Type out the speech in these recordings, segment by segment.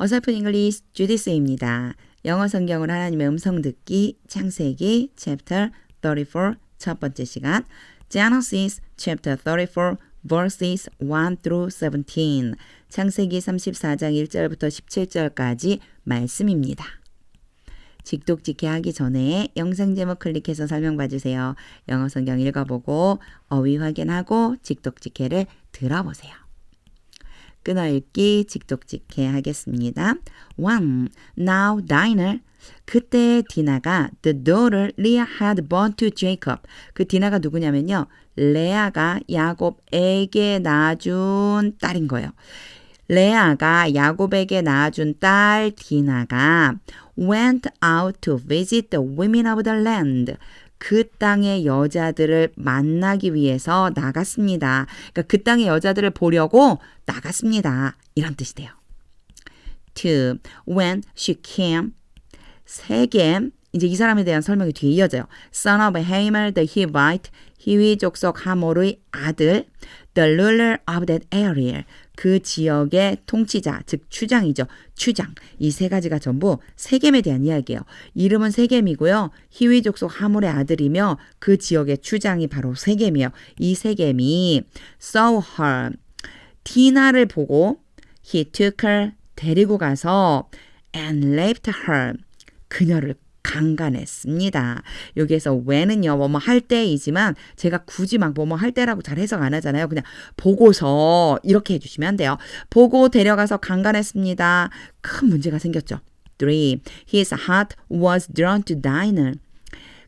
어설픈 잉글리시 주디스입니다. 영어 성경을 하나님의 음성 듣기 창세기 chapter 34 첫 번째 시간 Genesis chapter 34 verses 1 through 17 창세기 34장 1절부터 17절까지 말씀입니다. 직독직해 하기 전에 영상 제목 클릭해서 설명 봐주세요. 영어 성경 읽어보고 어휘 확인하고 직독직해를 들어보세요. 끊어읽기 직독직해 하겠습니다. 1. Now Dinah. 그때 디나가 the daughter Leah had born to Jacob. 그 디나가 누구냐면요. 레아가 야곱에게 낳아준 딸인 거예요. 레아가 야곱에게 낳아준 딸 디나가 went out to visit the women of the land. 그 땅의 여자들을 만나기 위해서 나갔습니다. 그러니까 그 땅의 여자들을 보려고 나갔습니다. 이런 뜻이 돼요. 2. When she came. 세겜. 이제 이 사람에 대한 설명이 뒤에 이어져요. Son of Hamor the Hivite. 히위 족속 하몰의 아들. The ruler of that area. 그 지역의 통치자, 즉 추장이죠. 추장. 이 세 가지가 전부 세겜에 대한 이야기예요. 이름은 세겜이고요. 히위 족속 하몰의 아들이며 그 지역의 추장이 바로 세겜이에요. 이 세겜이 saw her. 디나를 보고 he took her. 데리고 가서 and left her. 그녀를 강간했습니다. 여기에서 when은요, 뭐뭐 할 때이지만 제가 굳이 막 뭐뭐 할 때라고 잘 해석 안 하잖아요. 그냥 보고서 이렇게 해주시면 돼요. 보고 데려가서 강간했습니다. 큰 문제가 생겼죠. 3. His heart was drawn to Dinah.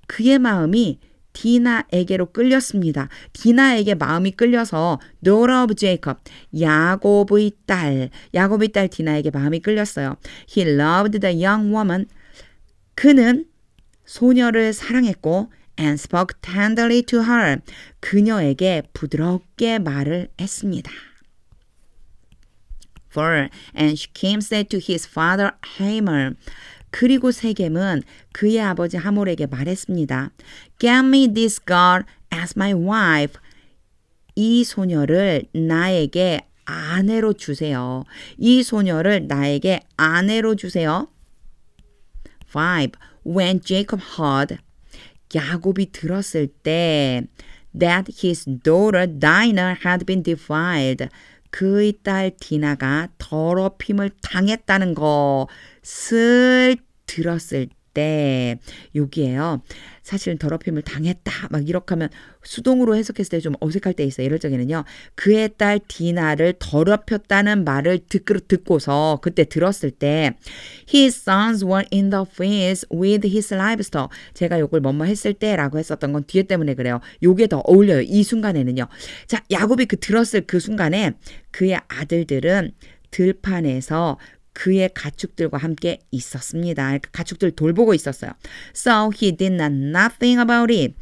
그의 마음이 디나에게로 끌렸습니다. 디나에게 마음이 끌려서 daughter of Jacob, 야곱의 딸 디나에게 마음이 끌렸어요. He loved the young woman. 그는 소녀를 사랑했고 and spoke tenderly to her. 그녀에게 부드럽게 말을 했습니다. 4. And Shechem said to his father Hamor. 그리고 세겜은 그의 아버지 하몰에게 말했습니다. Get me this girl as my wife. 이 소녀를 나에게 아내로 주세요. 이 소녀를 나에게 아내로 주세요. 5. When Jacob heard, 야곱이 들었을 때 that his daughter Dinah had been defiled, 그의 딸 디나가 더럽힘을 당했다는 것을 들었을 때 여기에요. 사실은 더럽힘을 당했다 막 이렇게 하면 수동으로 해석했을 때 좀 어색할 때 있어요. 이럴 적에는요. 그의 딸 디나를 더럽혔다는 말을 듣고서 그때 들었을 때 His sons were in the fields with his livestock. 제가 요걸 뭐뭐 했을 때라고 했었던 건 뒤에 때문에 그래요. 요게 더 어울려요. 이 순간에는요. 자, 야곱이 들었을 그 순간에 그의 아들들은 들판에서 그의 가축들과 함께 있었습니다. 가축들 돌보고 있었어요. So he did nothing about it.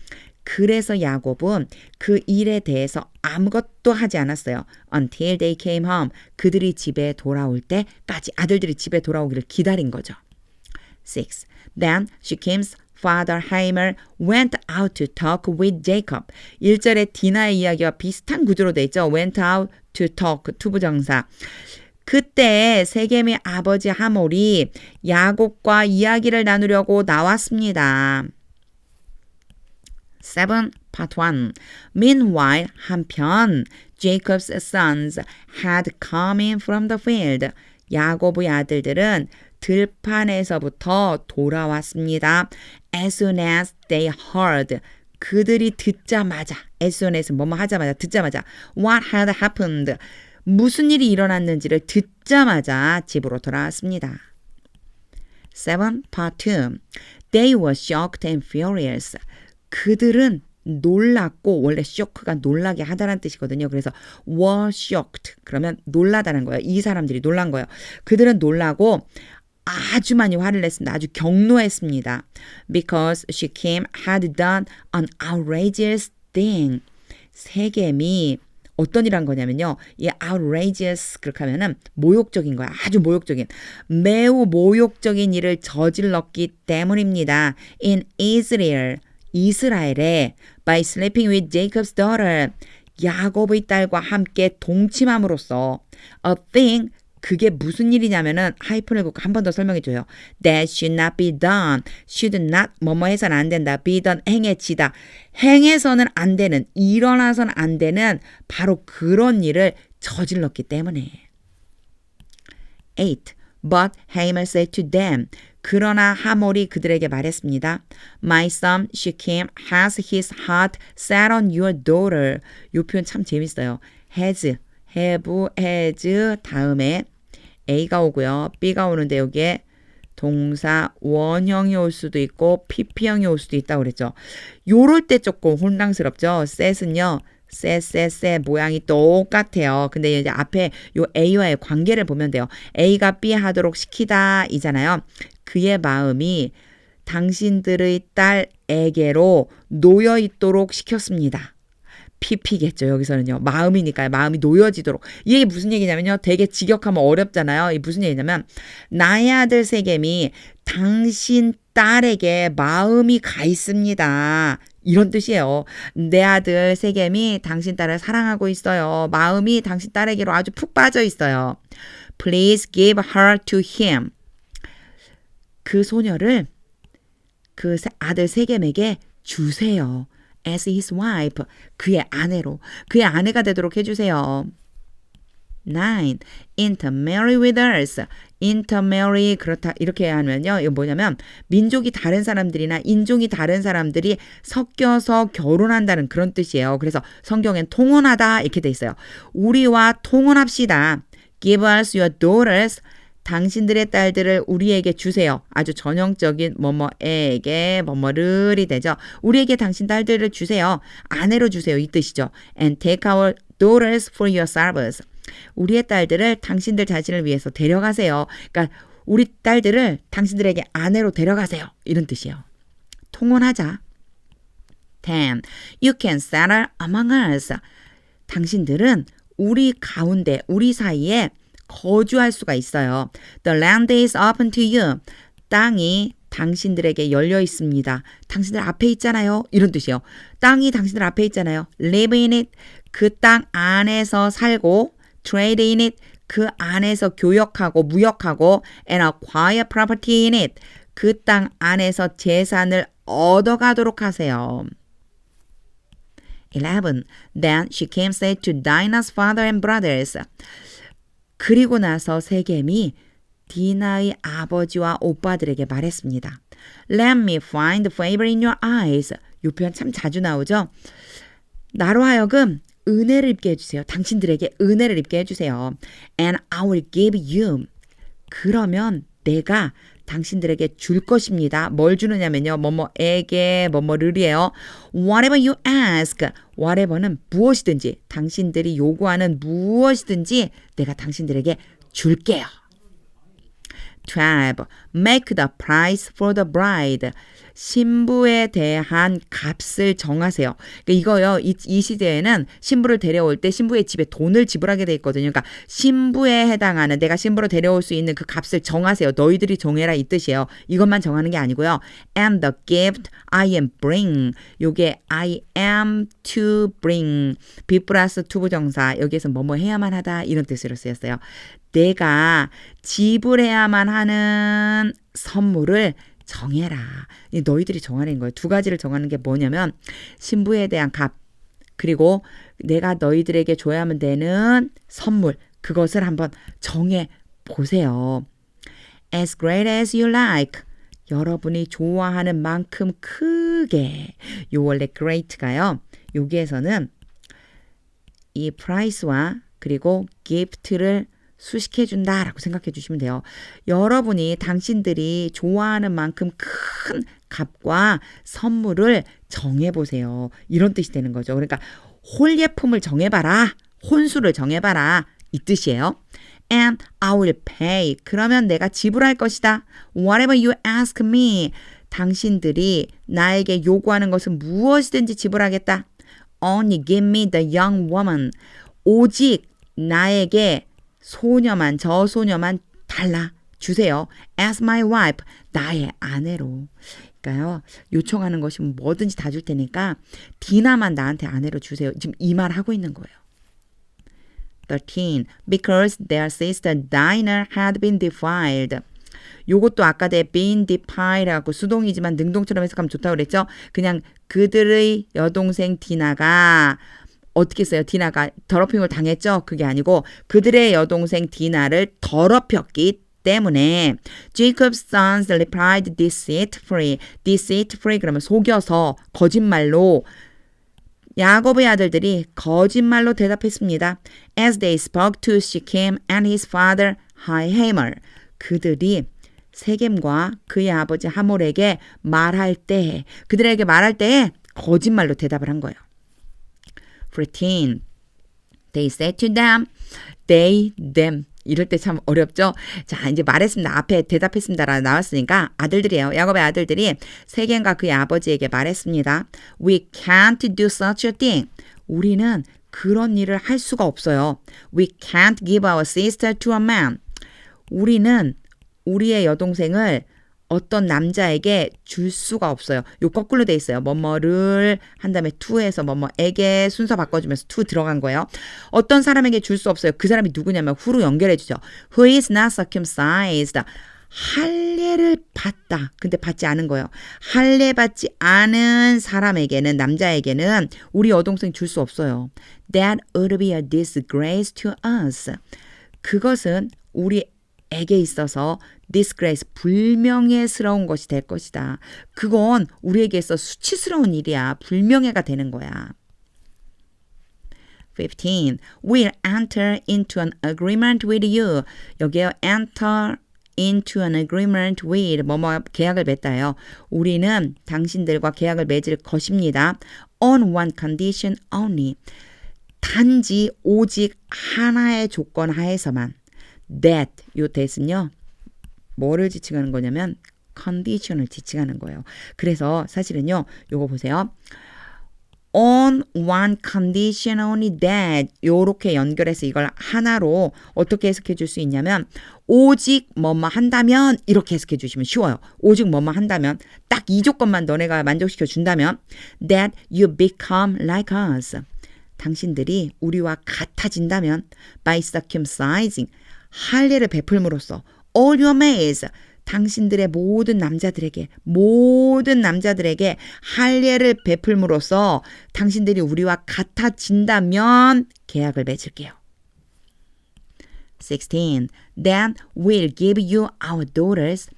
그래서 야곱은 그 일에 대해서 아무것도 하지 않았어요. Until they came home. 그들이 집에 돌아올 때까지 아들들이 집에 돌아오기를 기다린 거죠. 6. Then Shechem's father Hamor went out to talk with Jacob. 1절에 디나의 이야기와 비슷한 구조로 돼 있죠. Went out to talk, 투부정사. 그때 세겜의 아버지 하몰이 야곱과 이야기를 나누려고 나왔습니다. 7. Part 1. Meanwhile, 한편 Jacob's sons had come in from the field. 야곱의 아들들은 들판에서부터 돌아왔습니다. As soon as they heard. 그들이 듣자마자, as soon as 뭐뭐 하자마자, 듣자마자 what had happened. 무슨 일이 일어났는지를 듣자마자 집으로 돌아왔습니다. 7. Part 2. They were shocked and furious. 그들은 놀랐고, 원래 shock가 놀라게 하다라는 뜻이거든요. 그래서 were shocked. 그러면 놀라다는 거예요. 이 사람들이 놀란 거예요. 그들은 놀라고 아주 많이 화를 냈습니다. 아주 격노했습니다. Because Shechem had done an outrageous thing. 세겜이 어떤 일한 거냐면요. 이 outrageous 그렇게 하면은 모욕적인 거야. 아주 모욕적인. 매우 모욕적인 일을 저질렀기 때문입니다. In Israel. 이스라엘에 by sleeping with Jacob's daughter. 야곱의 딸과 함께 동침함으로써 a thing 그게 무슨 일이냐면은 하이픈을 긋고 한 번 더 설명해 줘요. That should not be done. should not 뭐뭐 해서는 안 된다. be done 행해지다. 행해서는 안 되는, 일어나서는 안 되는 바로 그런 일을 저질렀기 때문에. 8. But Haman said to them. 그러나 하몰이 그들에게 말했습니다. My son Shechem has his heart set on your daughter. 이 표현 참 재밌어요. has, have, has 다음에 A가 오고요. B가 오는데 여기에 동사 원형이 올 수도 있고 PP형이 올 수도 있다고 그랬죠. 요럴 때 조금 혼란스럽죠. set은요. 세 모양이 똑같아요. 근데 이제 앞에 요 A와의 관계를 보면 돼요. A가 B 하도록 시키다 이잖아요. 그의 마음이 당신들의 딸에게로 놓여 있도록 시켰습니다. PP겠죠. 여기서는요. 마음이니까요. 마음이 놓여지도록. 이게 무슨 얘기냐면요. 되게 직역하면 어렵잖아요. 이게 무슨 얘기냐면 나의 아들 세겜이 당신 딸에게 마음이 가 있습니다. 이런 뜻이에요. 내 아들 세겜이 당신 딸을 사랑하고 있어요. 마음이 당신 딸에게로 아주 푹 빠져 있어요. Please give her to him. 그 소녀를 그 아들 세겜에게 주세요. As his wife. 그의 아내로. 그의 아내가 되도록 해주세요. 9. Intermarry with us. intermarry 그렇다 이렇게 하면요. 이거 뭐냐면 민족이 다른 사람들이나 인종이 다른 사람들이 섞여서 결혼한다는 그런 뜻이에요. 그래서 성경엔 통혼하다 이렇게 돼 있어요. 우리와 통혼합시다. Give us your daughters. 당신들의 딸들을 우리에게 주세요. 아주 전형적인 뭐뭐에게 뭐뭐를이 되죠. 우리에게 당신 딸들을 주세요. 아내로 주세요. 이 뜻이죠. And take our daughters for yourselves. 우리의 딸들을 당신들 자신을 위해서 데려가세요. 그러니까 우리 딸들을 당신들에게 아내로 데려가세요. 이런 뜻이에요. 통혼하자. 10. You can settle among us. 당신들은 우리 가운데, 우리 사이에 거주할 수가 있어요. The land is open to you. 땅이 당신들에게 열려 있습니다. 당신들 앞에 있잖아요. 이런 뜻이에요. 땅이 당신들 앞에 있잖아요. Live in it. 그 땅 안에서 살고 trade in it. 그 안에서 교역하고 무역하고 and acquire property in it. 그 땅 안에서 재산을 얻어가도록 하세요. 11. Then Shechem said to Dinah's father and brothers. 그리고 나서 세겜이 디나의 아버지와 오빠들에게 말했습니다. Let me find favor in your eyes. 이 표현 참 자주 나오죠. 나로 하여금 은혜를 입게 해주세요. 당신들에게 은혜를 입게 해주세요. And I will give you. 그러면 내가 당신들에게 줄 것입니다. 뭘 주느냐면요. 뭐뭐에게 뭐뭐를이에요. Whatever you ask. whatever는 무엇이든지 당신들이 요구하는 무엇이든지 내가 당신들에게 줄게요. 12. Make the price for the bride. 신부에 대한 값을 정하세요. 그러니까 이거요. 이 시대에는 신부를 데려올 때 신부의 집에 돈을 지불하게 돼 있거든요. 그러니까 신부에 해당하는 내가 신부로 데려올 수 있는 그 값을 정하세요. 너희들이 정해라 이 뜻이에요. 이것만 정하는 게 아니고요. And the gift I am bring. 요게 I am to bring. be 플러스 to 부정사. 여기에서 뭐뭐 해야만 하다 이런 뜻으로 쓰였어요. 내가 지불해야만 하는 선물을 정해라. 너희들이 정하는 거예요. 두 가지를 정하는 게 뭐냐면 신부에 대한 값 그리고 내가 너희들에게 줘야만 되는 선물 그것을 한번 정해 보세요. As great as you like. 여러분이 좋아하는 만큼 크게. 요 원래 great가요. 여기에서는 이 price와 그리고 gift를 수식해준다라고 생각해 주시면 돼요. 여러분이 당신들이 좋아하는 만큼 큰 값과 선물을 정해보세요. 이런 뜻이 되는 거죠. 그러니까 홀예품을 정해봐라. 혼수를 정해봐라. 이 뜻이에요. And I will pay. 그러면 내가 지불할 것이다. Whatever you ask me. 당신들이 나에게 요구하는 것은 무엇이든지 지불하겠다. Only give me the young woman. 오직 나에게 소녀만 저 소녀만 달라 주세요. As my wife. 나의 아내로. 그러니까요. 요청하는 것이 뭐든지 다 줄 테니까 디나만 나한테 아내로 주세요. 지금 이 말 하고 있는 거예요. 13. Because their sister Dinah had been defiled. 요것도 아까 내 been defiled하고 수동이지만 능동처럼 해석하면 좋다고 그랬죠. 그냥 그들의 여동생 디나가 어떻게 써요? 디나가 더럽힘을 당했죠. 그게 아니고 그들의 여동생 디나를 더럽혔기 때문에 Jacob's sons replied deceitfully. deceitfully 그러면 속여서 거짓말로 야곱의 아들들이 거짓말로 대답했습니다. As they spoke to Shechem and his father Hamor. 그들이 세겜과 그의 아버지 하몰에게 말할 때 그들에게 말할 때에 거짓말로 대답을 한 거예요. 14. They said to them, them. 이럴 때 참 어렵죠? 자, 이제 말했습니다. 앞에 대답했습니다라고 나왔으니까 아들들이에요. 야곱의 아들들이 세겜과 그의 아버지에게 말했습니다. We can't do such a thing. 우리는 그런 일을 할 수가 없어요. We can't give our sister to a man. 우리는 우리의 여동생을 어떤 남자에게 줄 수가 없어요. 요 거꾸로 돼 있어요. 뭐뭐를 한 다음에 to에서 뭐뭐에게 순서 바꿔주면서 to 들어간 거예요. 어떤 사람에게 줄 수 없어요. 그 사람이 누구냐면 who로 연결해 주죠. Who is not circumcised. 할례를 받다. 근데 받지 않은 거예요. 할례 받지 않은 사람에게는 남자에게는 우리 여동생 줄 수 없어요. That would be a disgrace to us. 그것은 우리에게 있어서 disgrace, 불명예스러운 것이 될 것이다. 그건 우리에게 있어 수치스러운 일이야. 불명예가 되는 거야. 15. We'll enter into an agreement with you. 여기에요. enter into an agreement with 뭐뭐 계약을 맺다요. 우리는 당신들과 계약을 맺을 것입니다. On one condition only. 단지 오직 하나의 조건 하에서만. That 요 that은요. 뭐를 지칭하는 거냐면 condition을 지칭하는 거예요. 그래서 사실은요. 요거 보세요. On one condition only that 요렇게 연결해서 이걸 하나로 어떻게 해석해 줄 수 있냐면 오직 뭐뭐 한다면 이렇게 해석해 주시면 쉬워요. 오직 뭐뭐 한다면 딱 이 조건만 너네가 만족시켜 준다면 that you become like us. 당신들이 우리와 같아진다면 by circumcising 할례를 베풀므로써 all your males 당신들의 모든 남자들에게 할례를 베풀므로써 당신들이 우리와 같아진다면 계약을 맺을게요. 16. Then we'll give you our daughters.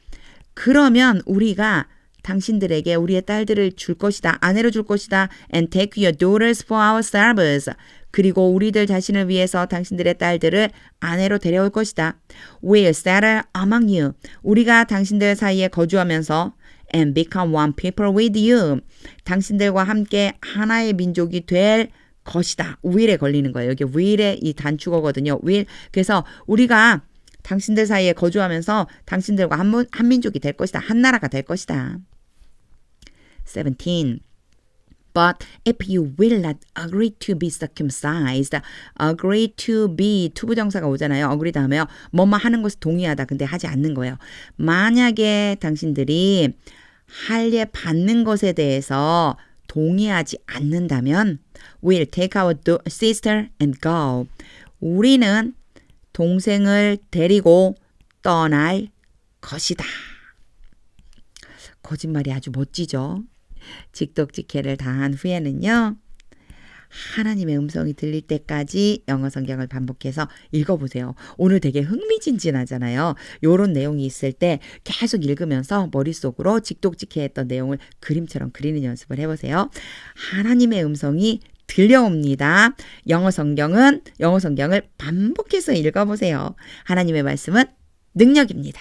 그러면 우리가 당신들에게 우리의 딸들을 줄 것이다. 아내로 줄 것이다. And take your daughters for ourselves. 그리고 우리들 자신을 위해서 당신들의 딸들을 아내로 데려올 것이다. We'll settle among you. 우리가 당신들 사이에 거주하면서 and become one people with you. 당신들과 함께 하나의 민족이 될 것이다. will에 걸리는 거예요. 여기 will의 이 단축어거든요. will. 그래서 우리가 당신들 사이에 거주하면서 당신들과 한 민족이 될 것이다. 한 나라가 될 것이다. 17. But if you will not agree to be circumcised, agree to be 투부정사가 오잖아요. agree 다음에요. 뭐뭐 하는 것을 동의하다. 근데 하지 않는 거예요. 만약에 당신들이 할례 받는 것에 대해서 동의하지 않는다면 we'll take our sister and go. 우리는 동생을 데리고 떠날 것이다. 거짓말이 아주 멋지죠. 직독직해를 다한 후에는요. 하나님의 음성이 들릴 때까지 영어 성경을 반복해서 읽어보세요. 오늘 되게 흥미진진하잖아요. 이런 내용이 있을 때 계속 읽으면서 머릿속으로 직독직해했던 내용을 그림처럼 그리는 연습을 해보세요. 하나님의 음성이 들려옵니다. 영어 성경을 반복해서 읽어보세요. 하나님의 말씀은 능력입니다.